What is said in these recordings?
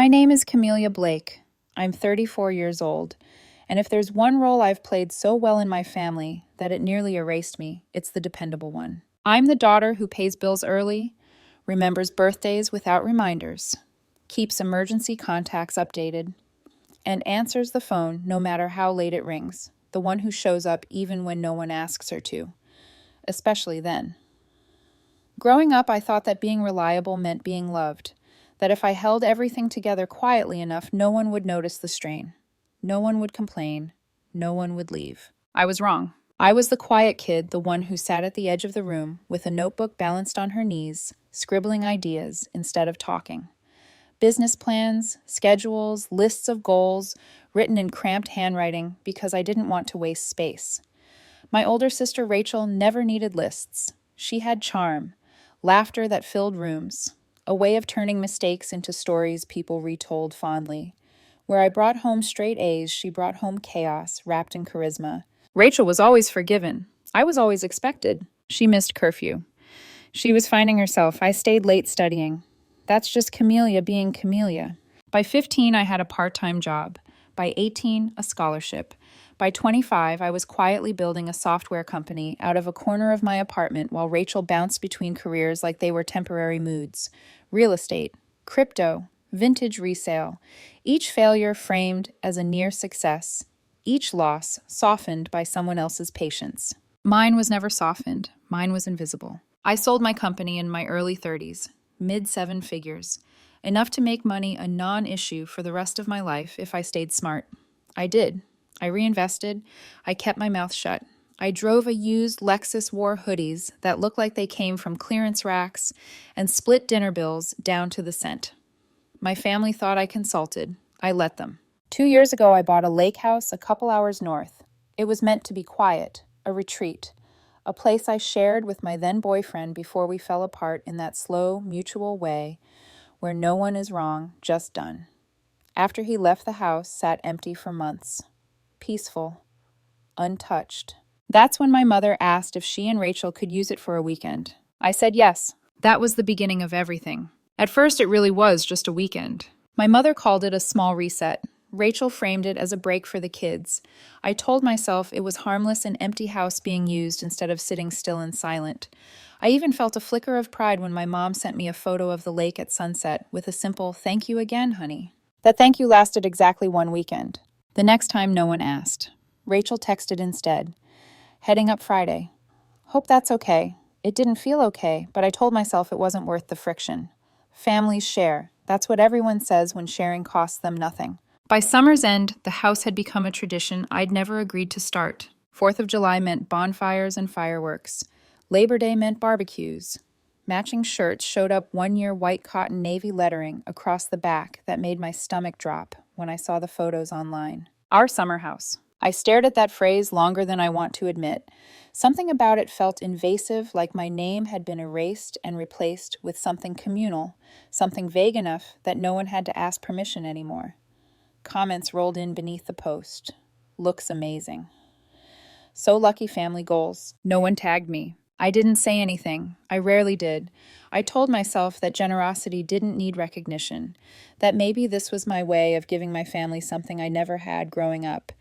My name is Camelia Blake. I'm 34 years old, and if there's one role I've played so well in my family that it nearly erased me, it's the dependable one. I'm the daughter who pays bills early, remembers birthdays without reminders, keeps emergency contacts updated, and answers the phone no matter how late it rings, the one who shows up even when no one asks her to, especially then. Growing up, I thought that being reliable meant being loved, that if I held everything together quietly enough, no one would notice the strain. No one would complain. No one would leave. I was wrong. I was the quiet kid, the one who sat at the edge of the room with a notebook balanced on her knees, scribbling ideas instead of talking. Business plans, schedules, lists of goals, written in cramped handwriting because I didn't want to waste space. My older sister Rachel never needed lists. She had charm, laughter that filled rooms, a way of turning mistakes into stories people retold fondly. Where I brought home straight A's, she brought home chaos wrapped in charisma. Rachel was always forgiven. I was always expected. She missed curfew. She was finding herself. I stayed late studying. That's just Camelia being Camelia. By 15, I had a part-time job. By 18, a scholarship. By 25, I was quietly building a software company out of a corner of my apartment while Rachel bounced between careers like they were temporary moods. Real estate, crypto, vintage resale. Each failure framed as a near success. Each loss softened by someone else's patience. Mine was never softened. Mine was invisible. I sold my company in my early 30s, mid-seven figures, enough to make money a non-issue for the rest of my life if I stayed smart. I did. I reinvested. I kept my mouth shut. I drove a used Lexus wore hoodies that looked like they came from clearance racks and split dinner bills down to the cent. My family thought I consulted. I let them. 2 years ago, I bought a lake house a couple hours north. It was meant to be quiet, a retreat, a place I shared with my then boyfriend before we fell apart in that slow, mutual way where no one is wrong, just done. After he left, the house sat empty for months. Peaceful, untouched. That's when my mother asked if she and Rachel could use it for a weekend. I said yes. That was the beginning of everything. At first, it really was just a weekend. My mother called it a small reset. Rachel framed it as a break for the kids. I told myself it was harmless, an empty house being used instead of sitting still and silent. I even felt a flicker of pride when my mom sent me a photo of the lake at sunset with a simple, "Thank you again, honey." That thank you lasted exactly one weekend. The next time, no one asked. Rachel texted instead, "Heading up Friday. Hope that's okay." It didn't feel okay, but I told myself it wasn't worth the friction. Families share. That's what everyone says when sharing costs them nothing. By summer's end, the house had become a tradition I'd never agreed to start. 4th of July meant bonfires and fireworks. Labor Day meant barbecues. Matching shirts showed up one-year white cotton navy lettering across the back that made my stomach drop when I saw the photos online. Our summer house. I stared at that phrase longer than I want to admit. Something about it felt invasive, like my name had been erased and replaced with something communal, something vague enough that no one had to ask permission anymore. Comments rolled in beneath the post. Looks amazing. So lucky family goals. No one tagged me. I didn't say anything. I rarely did. I told myself that generosity didn't need recognition, that maybe this was my way of giving my family something I never had growing up.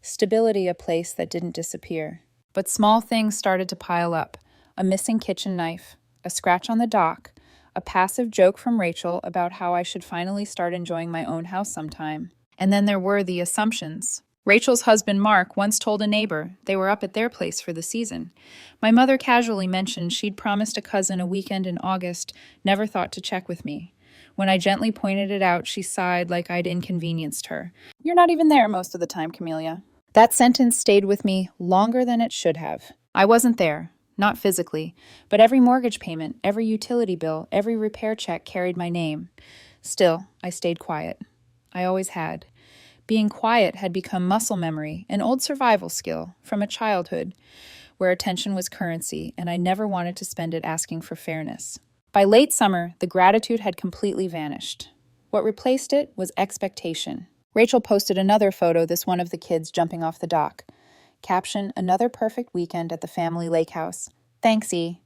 Stability, a place that didn't disappear. But small things started to pile up. A missing kitchen knife, a scratch on the dock, a passive joke from Rachel about how I should finally start enjoying my own house sometime. And then there were the assumptions. Rachel's husband, Mark, once told a neighbor they were up at their place for the season. My mother casually mentioned she'd promised a cousin a weekend in August, never thought to check with me. When I gently pointed it out, she sighed like I'd inconvenienced her. "You're not even there most of the time, Camelia." That sentence stayed with me longer than it should have. I wasn't there, not physically, but every mortgage payment, every utility bill, every repair check carried my name. Still, I stayed quiet. I always had. Being quiet had become muscle memory, an old survival skill from a childhood where attention was currency, and I never wanted to spend it asking for fairness. By late summer, the gratitude had completely vanished. What replaced it was expectation. Rachel posted another photo, this one of the kids jumping off the dock. Caption, "Another perfect weekend at the family lake house. Thanks, E."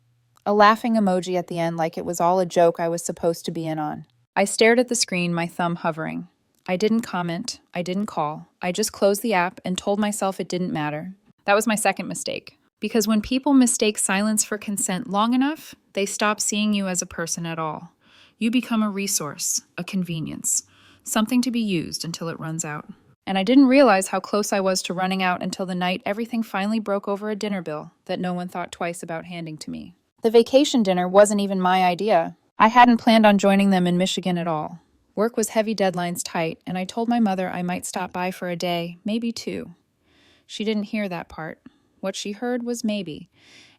A laughing emoji at the end like it was all a joke I was supposed to be in on. I stared at the screen, my thumb hovering. I didn't comment. I didn't call. I just closed the app and told myself it didn't matter. That was my second mistake. Because when people mistake silence for consent long enough, they stop seeing you as a person at all. You become a resource, a convenience, something to be used until it runs out. And I didn't realize how close I was to running out until the night everything finally broke over a dinner bill that no one thought twice about handing to me. The vacation dinner wasn't even my idea. I hadn't planned on joining them in Michigan at all. Work was heavy, deadlines tight, and I told my mother I might stop by for a day, maybe two. She didn't hear that part. What she heard was maybe,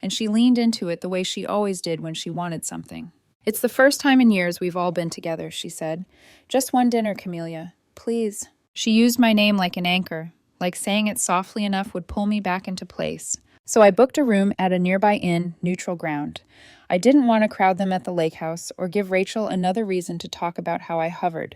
and she leaned into it the way she always did when she wanted something. "It's the first time in years we've all been together," she said. "Just one dinner, Camelia. Please." She used my name like an anchor, like saying it softly enough would pull me back into place. So I booked a room at a nearby inn, neutral ground. I didn't want to crowd them at the lake house or give Rachel another reason to talk about how I hovered.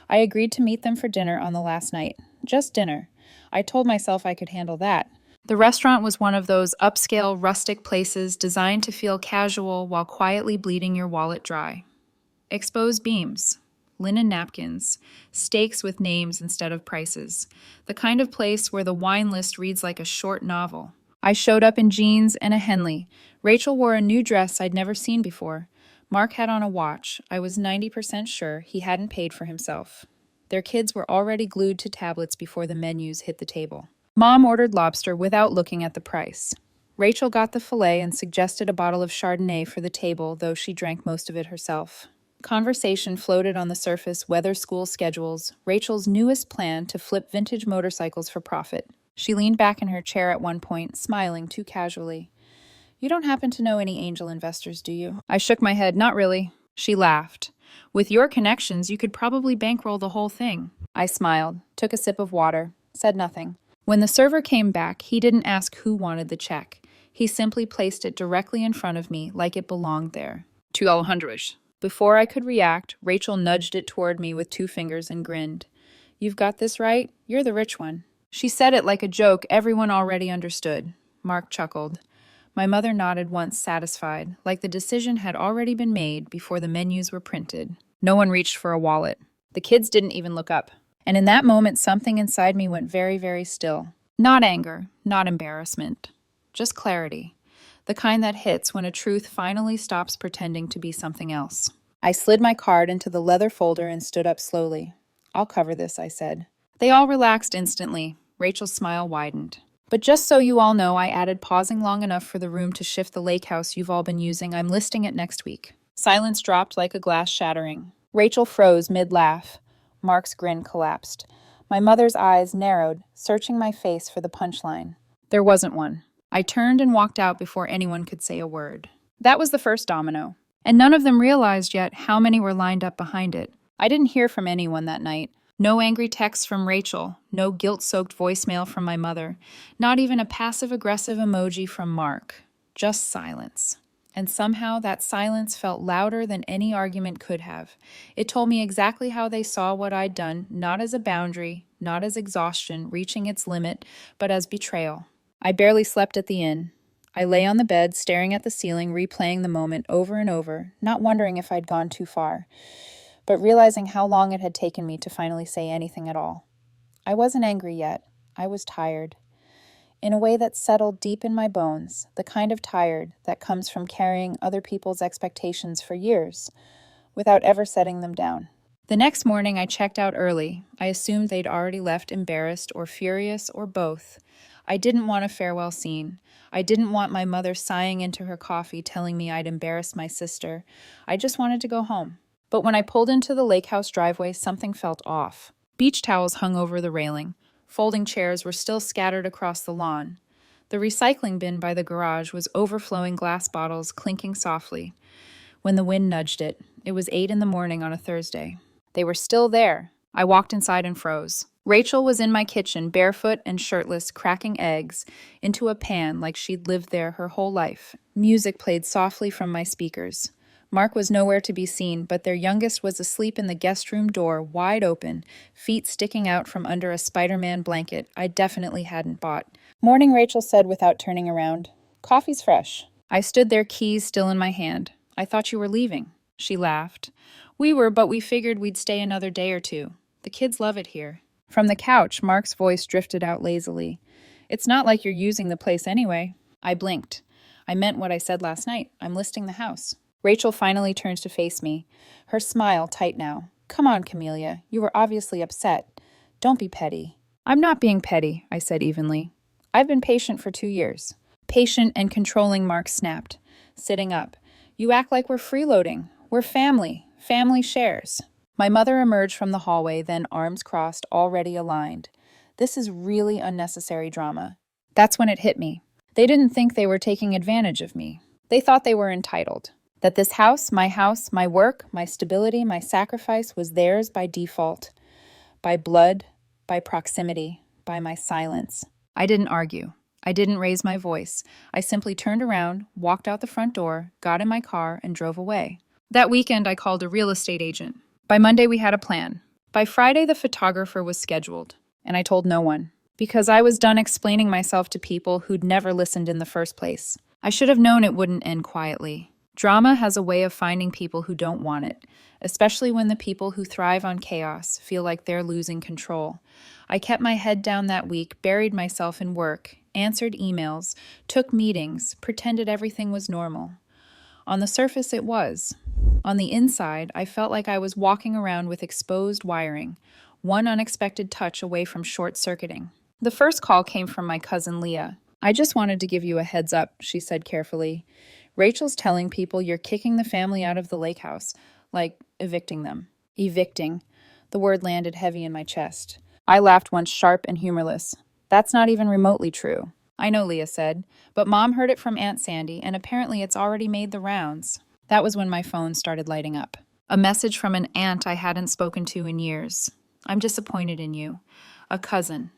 I agreed to meet them for dinner on the last night. Just dinner. I told myself I could handle that. The restaurant was one of those upscale, rustic places designed to feel casual while quietly bleeding your wallet dry. Exposed beams, linen napkins, steaks with names instead of prices. The kind of place where the wine list reads like a short novel. I showed up in jeans and a Henley. Rachel wore a new dress I'd never seen before. Mark had on a watch. I was 90% sure he hadn't paid for himself. Their kids were already glued to tablets before the menus hit the table. Mom ordered lobster without looking at the price. Rachel got the filet and suggested a bottle of Chardonnay for the table, though she drank most of it herself. Conversation floated on the surface, weather, school schedules, Rachel's newest plan to flip vintage motorcycles for profit. She leaned back in her chair at one point, smiling too casually. "You don't happen to know any angel investors, do you?" I shook my head. "Not really." She laughed. "With your connections, you could probably bankroll the whole thing." I smiled, took a sip of water, said nothing. When the server came back, he didn't ask who wanted the check. He simply placed it directly in front of me like it belonged there. $200. Before I could react, Rachel nudged it toward me with two fingers and grinned. "You've got this right. You're the rich one." She said it like a joke everyone already understood. Mark chuckled. My mother nodded once, satisfied, like the decision had already been made before the menus were printed. No one reached for a wallet. The kids didn't even look up. And in that moment, something inside me went very, very still. Not anger, not embarrassment. Just clarity. The kind that hits when a truth finally stops pretending to be something else. I slid my card into the leather folder and stood up slowly. "I'll cover this," I said. They all relaxed instantly. Rachel's smile widened. "But just so you all know," I added, pausing long enough for the room to shift, "the lake house you've all been using, I'm listing it next week." Silence dropped like a glass shattering. Rachel froze mid-laugh. Mark's grin collapsed. My mother's eyes narrowed, searching my face for the punchline. There wasn't one. I turned and walked out before anyone could say a word. That was the first domino. And none of them realized yet how many were lined up behind it. I didn't hear from anyone that night. No angry texts from Rachel, no guilt-soaked voicemail from my mother, not even a passive-aggressive emoji from Mark. Just silence. And somehow that silence felt louder than any argument could have. It told me exactly how they saw what I'd done, not as a boundary, not as exhaustion reaching its limit, but as betrayal. I barely slept at the inn. I lay on the bed, staring at the ceiling, replaying the moment over and over, not wondering if I'd gone too far, but realizing how long it had taken me to finally say anything at all. I wasn't angry yet. I was tired. In a way that settled deep in my bones, the kind of tired that comes from carrying other people's expectations for years, without ever setting them down. The next morning I checked out early. I assumed they'd already left, embarrassed or furious or both. I didn't want a farewell scene. I didn't want my mother sighing into her coffee telling me I'd embarrassed my sister. I just wanted to go home. But when I pulled into the lake house driveway, something felt off. Beach towels hung over the railing. Folding chairs were still scattered across the lawn. The recycling bin by the garage was overflowing, glass bottles clinking softly. When the wind nudged it, it was 8 in the morning on a Thursday. They were still there. I walked inside and froze. Rachel was in my kitchen, barefoot and shirtless, cracking eggs into a pan like she'd lived there her whole life. Music played softly from my speakers. Mark was nowhere to be seen, but their youngest was asleep in the guest room door, wide open, feet sticking out from under a Spider-Man blanket I definitely hadn't bought. "Morning," Rachel said without turning around. "Coffee's fresh." I stood there, keys still in my hand. "I thought you were leaving." She laughed. We were, but we figured we'd stay another day or two. The kids love it here. From the couch, Mark's voice drifted out lazily. It's not like you're using the place anyway. I blinked. I meant what I said last night. I'm listing the house. Rachel finally turns to face me, her smile tight now. Come on, Camelia. You were obviously upset. Don't be petty. I'm not being petty, I said evenly. I've been patient for 2 years. Patient and controlling, Mark snapped, sitting up. You act like we're freeloading. We're family. Family shares. My mother emerged from the hallway, then arms crossed, already aligned. This is really unnecessary drama. That's when it hit me. They didn't think they were taking advantage of me. They thought they were entitled. That this house, my work, my stability, my sacrifice was theirs by default. By blood, by proximity, by my silence. I didn't argue. I didn't raise my voice. I simply turned around, walked out the front door, got in my car, and drove away. That weekend, I called a real estate agent. By Monday, we had a plan. By Friday, the photographer was scheduled, and I told no one, because I was done explaining myself to people who'd never listened in the first place. I should have known it wouldn't end quietly. Drama has a way of finding people who don't want it, especially when the people who thrive on chaos feel like they're losing control. I kept my head down that week, buried myself in work, answered emails, took meetings, pretended everything was normal. On the surface, it was. On the inside, I felt like I was walking around with exposed wiring, one unexpected touch away from short-circuiting. The first call came from my cousin Leah. I just wanted to give you a heads up, she said carefully. Rachel's telling people you're kicking the family out of the lake house, like evicting them. Evicting. The word landed heavy in my chest. I laughed once sharp and humorless. That's not even remotely true. I know, Leah said, but Mom heard it from Aunt Sandy, and apparently it's already made the rounds. That was when my phone started lighting up. A message from an aunt I hadn't spoken to in years. I'm disappointed in you. A cousin.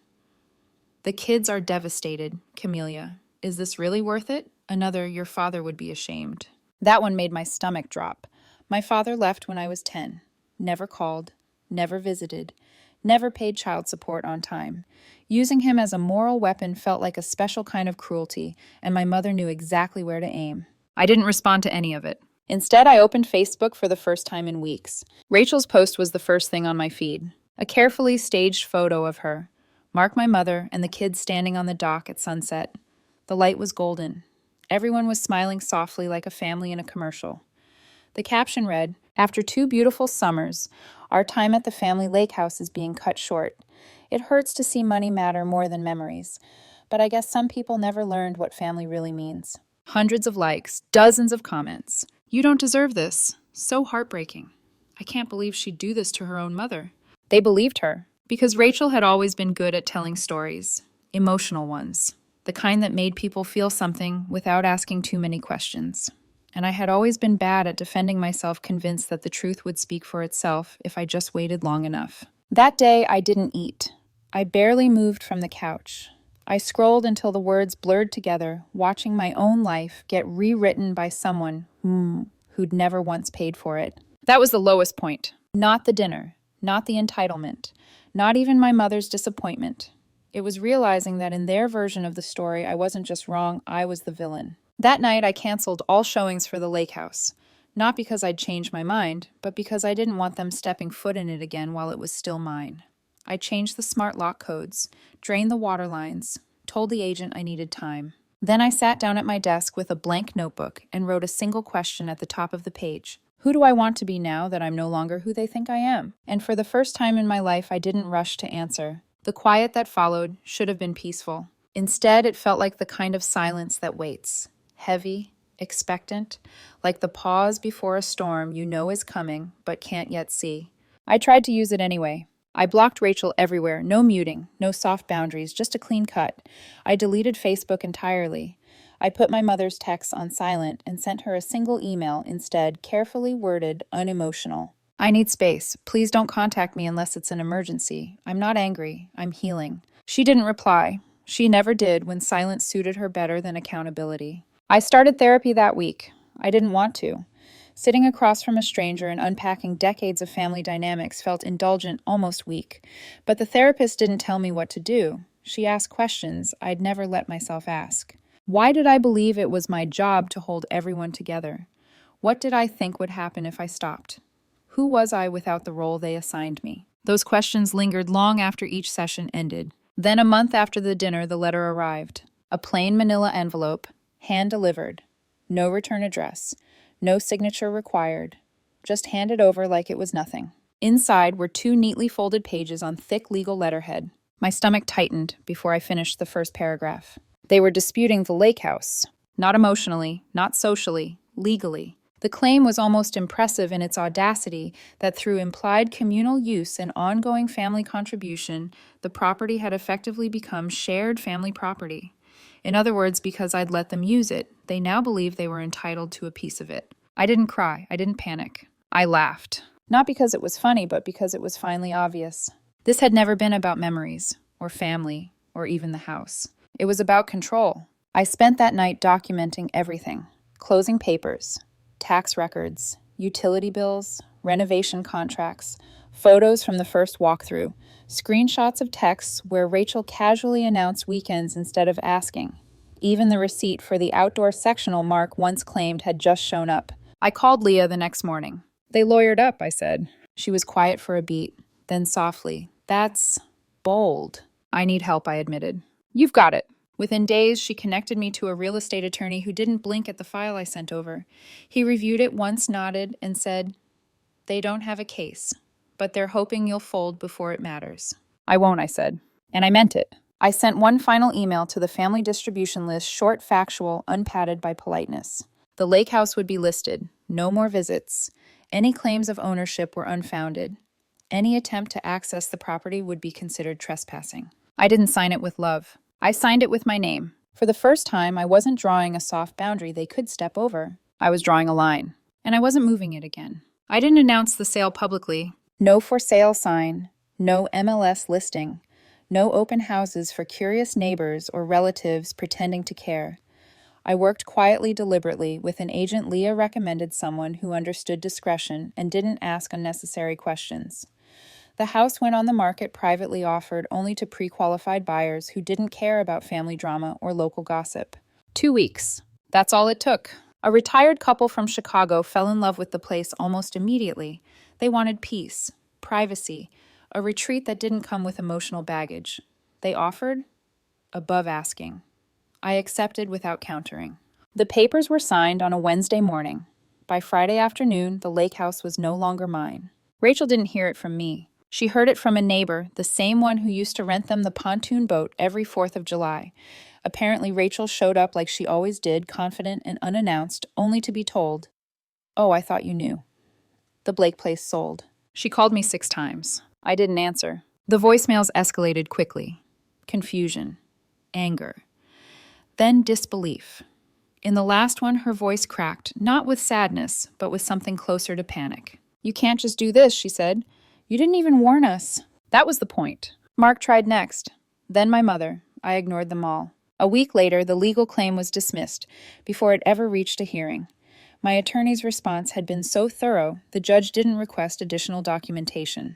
The kids are devastated, Camelia. Is this really worth it? Another, your father would be ashamed. That one made my stomach drop. My father left when I was 10. Never called, never visited, never paid child support on time. Using him as a moral weapon felt like a special kind of cruelty, and my mother knew exactly where to aim. I didn't respond to any of it. Instead, I opened Facebook for the first time in weeks. Rachel's post was the first thing on my feed. A carefully staged photo of her. Mark, my mother, and the kids standing on the dock at sunset. The light was golden. Everyone was smiling softly like a family in a commercial. The caption read, "After 2 beautiful summers, our time at the family lake house is being cut short. It hurts to see money matter more than memories, but I guess some people never learned what family really means." Hundreds of likes, dozens of comments. You don't deserve this. So heartbreaking. I can't believe she'd do this to her own mother. They believed her, because Rachel had always been good at telling stories, emotional ones. The kind that made people feel something without asking too many questions. And I had always been bad at defending myself, convinced that the truth would speak for itself if I just waited long enough. That day, I didn't eat. I barely moved from the couch. I scrolled until the words blurred together, watching my own life get rewritten by someone who'd never once paid for it. That was the lowest point. Not the dinner, not the entitlement, not even my mother's disappointment. It was realizing that in their version of the story, I wasn't just wrong, I was the villain. That night, I canceled all showings for the lake house. Not because I'd changed my mind, but because I didn't want them stepping foot in it again while it was still mine. I changed the smart lock codes, drained the water lines, told the agent I needed time. Then I sat down at my desk with a blank notebook and wrote a single question at the top of the page. Who do I want to be now that I'm no longer who they think I am? And for the first time in my life, I didn't rush to answer. The quiet that followed should have been peaceful. Instead, it felt like the kind of silence that waits. Heavy, expectant, like the pause before a storm you know is coming but can't yet see. I tried to use it anyway. I blocked Rachel everywhere, no muting, no soft boundaries, just a clean cut. I deleted Facebook entirely. I put my mother's texts on silent and sent her a single email instead, carefully worded, unemotional. I need space. Please don't contact me unless it's an emergency. I'm not angry. I'm healing. She didn't reply. She never did when silence suited her better than accountability. I started therapy that week. I didn't want to. Sitting across from a stranger and unpacking decades of family dynamics felt indulgent, almost weak. But the therapist didn't tell me what to do. She asked questions I'd never let myself ask. Why did I believe it was my job to hold everyone together? What did I think would happen if I stopped? Who was I without the role they assigned me? Those questions lingered long after each session ended. Then, a month after the dinner, the letter arrived. A plain manila envelope, hand-delivered. No return address. No signature required. Just handed over like it was nothing. Inside were 2 neatly folded pages on thick legal letterhead. My stomach tightened before I finished the first paragraph. They were disputing the lake house. Not emotionally, not socially, legally. The claim was almost impressive in its audacity that through implied communal use and ongoing family contribution, the property had effectively become shared family property. In other words, because I'd let them use it, they now believed they were entitled to a piece of it. I didn't cry. I didn't panic. I laughed. Not because it was funny, but because it was finally obvious. This had never been about memories, or family, or even the house. It was about control. I spent that night documenting everything. Closing papers, tax records, utility bills, renovation contracts, photos from the first walkthrough, screenshots of texts where Rachel casually announced weekends instead of asking. Even the receipt for the outdoor sectional Mark once claimed had just shown up. I called Leah the next morning. "They lawyered up," I said. She was quiet for a beat, then softly, "That's bold." "I need help," I admitted. "You've got it." Within days, she connected me to a real estate attorney who didn't blink at the file I sent over. He reviewed it once, nodded, and said, "They don't have a case, but they're hoping you'll fold before it matters." "I won't," I said. And I meant it. I sent one final email to the family distribution list, short, factual, unpadded by politeness. The lake house would be listed. No more visits. Any claims of ownership were unfounded. Any attempt to access the property would be considered trespassing. I didn't sign it with love. I signed it with my name. For the first time, I wasn't drawing a soft boundary they could step over. I was drawing a line, and I wasn't moving it again. I didn't announce the sale publicly. No for sale sign, no MLS listing, no open houses for curious neighbors or relatives pretending to care. I worked quietly, deliberately, with an agent Leah recommended, someone who understood discretion and didn't ask unnecessary questions. The house went on the market privately, offered only to pre-qualified buyers who didn't care about family drama or local gossip. 2 weeks. That's all it took. A retired couple from Chicago fell in love with the place almost immediately. They wanted peace, privacy, a retreat that didn't come with emotional baggage. They offered above asking. I accepted without countering. The papers were signed on a Wednesday morning. By Friday afternoon, the lake house was no longer mine. Rachel didn't hear it from me. She heard it from a neighbor, the same one who used to rent them the pontoon boat every 4th of July. Apparently, Rachel showed up like she always did, confident and unannounced, only to be told, "Oh, I thought you knew. The Blake place sold." She called me 6 times. I didn't answer. The voicemails escalated quickly. Confusion. Anger. Then disbelief. In the last one, her voice cracked, not with sadness, but with something closer to panic. "You can't just do this," she said. "You didn't even warn us." That was the point. Mark tried next. Then my mother. I ignored them all. A week later, the legal claim was dismissed, before it ever reached a hearing. My attorney's response had been so thorough, the judge didn't request additional documentation.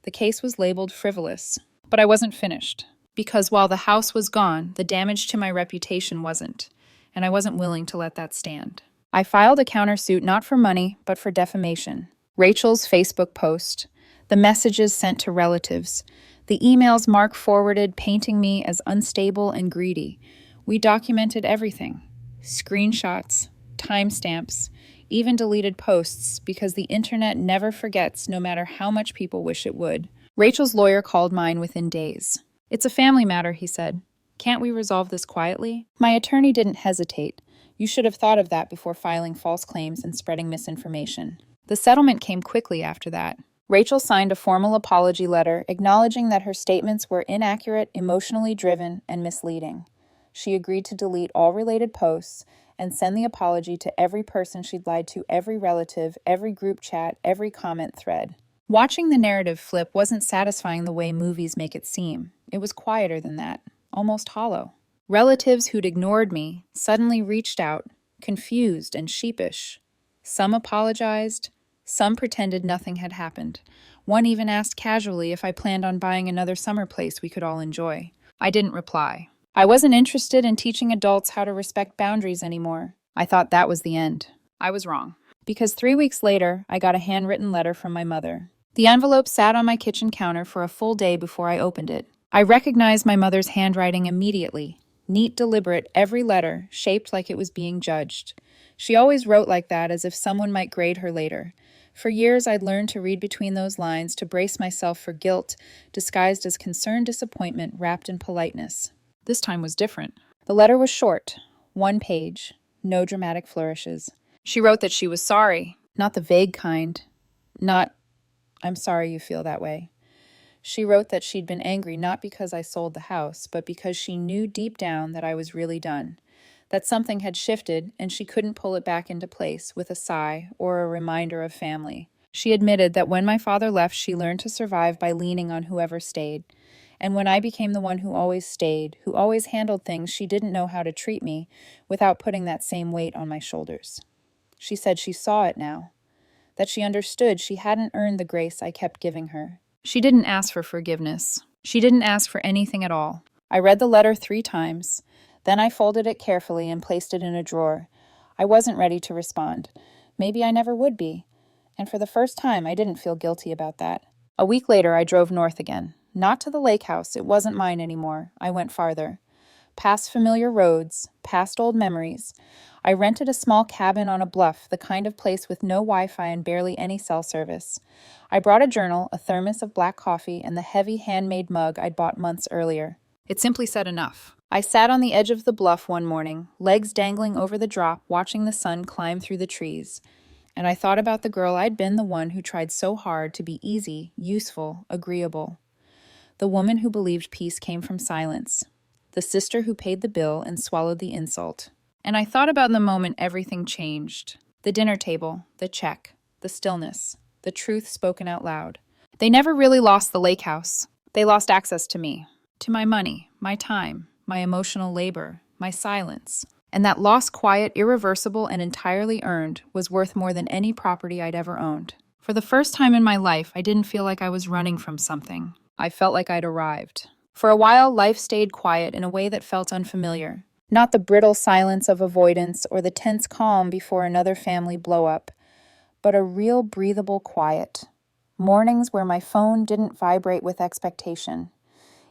The case was labeled frivolous. But I wasn't finished. Because while the house was gone, the damage to my reputation wasn't. And I wasn't willing to let that stand. I filed a countersuit not for money, but for defamation. Rachel's Facebook post, the messages sent to relatives, the emails Mark forwarded painting me as unstable and greedy. We documented everything. Screenshots, timestamps, even deleted posts, because the internet never forgets, no matter how much people wish it would. Rachel's lawyer called mine within days. "It's a family matter," he said. "Can't we resolve this quietly?" My attorney didn't hesitate. "You should have thought of that before filing false claims and spreading misinformation." The settlement came quickly after that. Rachel signed a formal apology letter acknowledging that her statements were inaccurate, emotionally driven, and misleading. She agreed to delete all related posts and send the apology to every person she'd lied to, every relative, every group chat, every comment thread. Watching the narrative flip wasn't satisfying the way movies make it seem. It was quieter than that, almost hollow. Relatives who'd ignored me suddenly reached out, confused and sheepish. Some apologized, some pretended nothing had happened. One even asked casually if I planned on buying another summer place we could all enjoy. I didn't reply. I wasn't interested in teaching adults how to respect boundaries anymore. I thought that was the end. I was wrong. Because 3 weeks later, I got a handwritten letter from my mother. The envelope sat on my kitchen counter for a full day before I opened it. I recognized my mother's handwriting immediately. Neat, deliberate, every letter, shaped like it was being judged. She always wrote like that, as if someone might grade her later. For years, I'd learned to read between those lines to brace myself for guilt, disguised as concerned disappointment wrapped in politeness. This time was different. The letter was short, 1 page, no dramatic flourishes. She wrote that she was sorry, not the vague kind, not, "I'm sorry you feel that way." She wrote that she'd been angry not because I sold the house, but because she knew deep down that I was really done, that something had shifted and she couldn't pull it back into place with a sigh or a reminder of family. She admitted that when my father left, she learned to survive by leaning on whoever stayed. And when I became the one who always stayed, who always handled things, she didn't know how to treat me without putting that same weight on my shoulders. She said she saw it now, that she understood she hadn't earned the grace I kept giving her. She didn't ask for forgiveness. She didn't ask for anything at all. I read the letter 3 times. Then I folded it carefully and placed it in a drawer. I wasn't ready to respond. Maybe I never would be. And for the first time, I didn't feel guilty about that. A week later, I drove north again. Not to the lake house. It wasn't mine anymore. I went farther. Past familiar roads, past old memories. I rented a small cabin on a bluff, the kind of place with no Wi-Fi and barely any cell service. I brought a journal, a thermos of black coffee, and the heavy handmade mug I'd bought months earlier. It simply said enough. I sat on the edge of the bluff one morning, legs dangling over the drop, watching the sun climb through the trees. And I thought about the girl I'd been, the one who tried so hard to be easy, useful, agreeable. The woman who believed peace came from silence. The sister who paid the bill and swallowed the insult. And I thought about the moment everything changed. The dinner table, the check, the stillness, the truth spoken out loud. They never really lost the lake house. They lost access to me, to my money, my time, my emotional labor, my silence. And that lost quiet, irreversible, and entirely earned, was worth more than any property I'd ever owned. For the first time in my life, I didn't feel like I was running from something. I felt like I'd arrived. For a while, life stayed quiet in a way that felt unfamiliar. Not the brittle silence of avoidance or the tense calm before another family blow-up, but a real breathable quiet. Mornings where my phone didn't vibrate with expectation.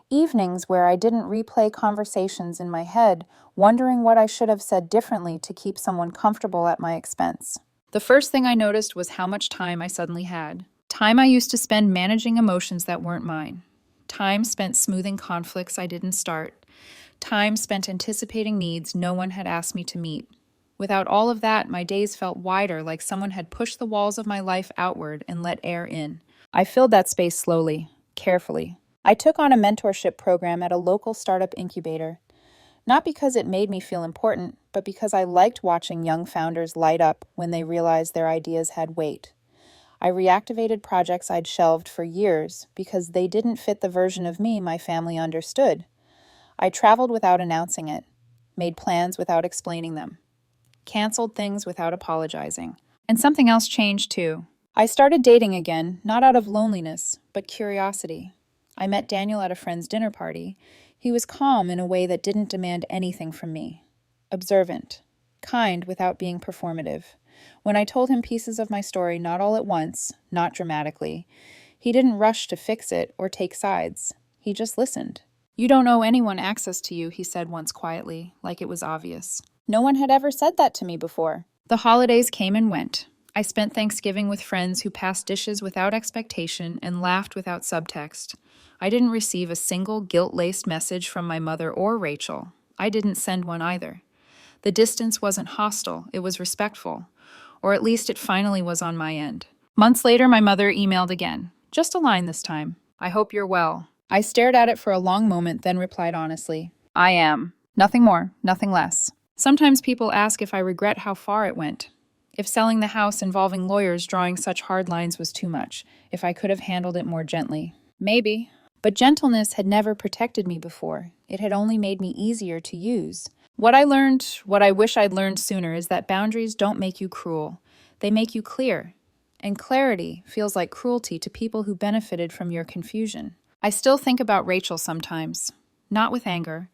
Evenings where I didn't replay conversations in my head, wondering what I should have said differently to keep someone comfortable at my expense. The first thing I noticed was how much time I suddenly had. Time I used to spend managing emotions that weren't mine. Time spent smoothing conflicts I didn't start. Time spent anticipating needs no one had asked me to meet. Without all of that, my days felt wider, like someone had pushed the walls of my life outward and let air in. I filled that space slowly, carefully. I took on a mentorship program at a local startup incubator. Not because it made me feel important, but because I liked watching young founders light up when they realized their ideas had weight. I reactivated projects I'd shelved for years because they didn't fit the version of me my family understood. I traveled without announcing it, made plans without explaining them, canceled things without apologizing. And something else changed too. I started dating again, not out of loneliness, but curiosity. I met Daniel at a friend's dinner party. He was calm in a way that didn't demand anything from me. Observant, kind without being performative. When I told him pieces of my story, not all at once, not dramatically, he didn't rush to fix it or take sides. He just listened. "You don't owe anyone access to you," he said once quietly, like it was obvious. No one had ever said that to me before. The holidays came and went. I spent Thanksgiving with friends who passed dishes without expectation and laughed without subtext. I didn't receive a single guilt-laced message from my mother or Rachel. I didn't send one either. The distance wasn't hostile, it was respectful. Or at least it finally was on my end. Months later, my mother emailed again. Just a line this time. "I hope you're well." I stared at it for a long moment, then replied honestly, "I am. Nothing more, nothing less." Sometimes people ask if I regret how far it went. If selling the house involving lawyers drawing such hard lines was too much. If I could have handled it more gently. Maybe. But gentleness had never protected me before. It had only made me easier to use. What I learned, what I wish I'd learned sooner, is that boundaries don't make you cruel. They make you clear. And clarity feels like cruelty to people who benefited from your confusion. I still think about Rachel sometimes. Not with anger.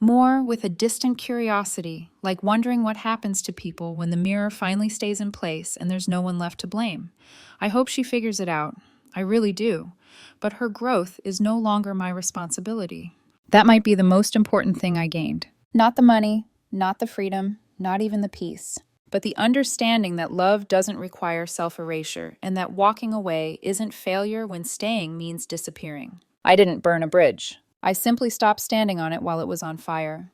More with a distant curiosity, like wondering what happens to people when the mirror finally stays in place and there's no one left to blame. I hope she figures it out. I really do. But her growth is no longer my responsibility. That might be the most important thing I gained. Not the money, not the freedom, not even the peace, but the understanding that love doesn't require self-erasure and that walking away isn't failure when staying means disappearing. I didn't burn a bridge. I simply stopped standing on it while it was on fire.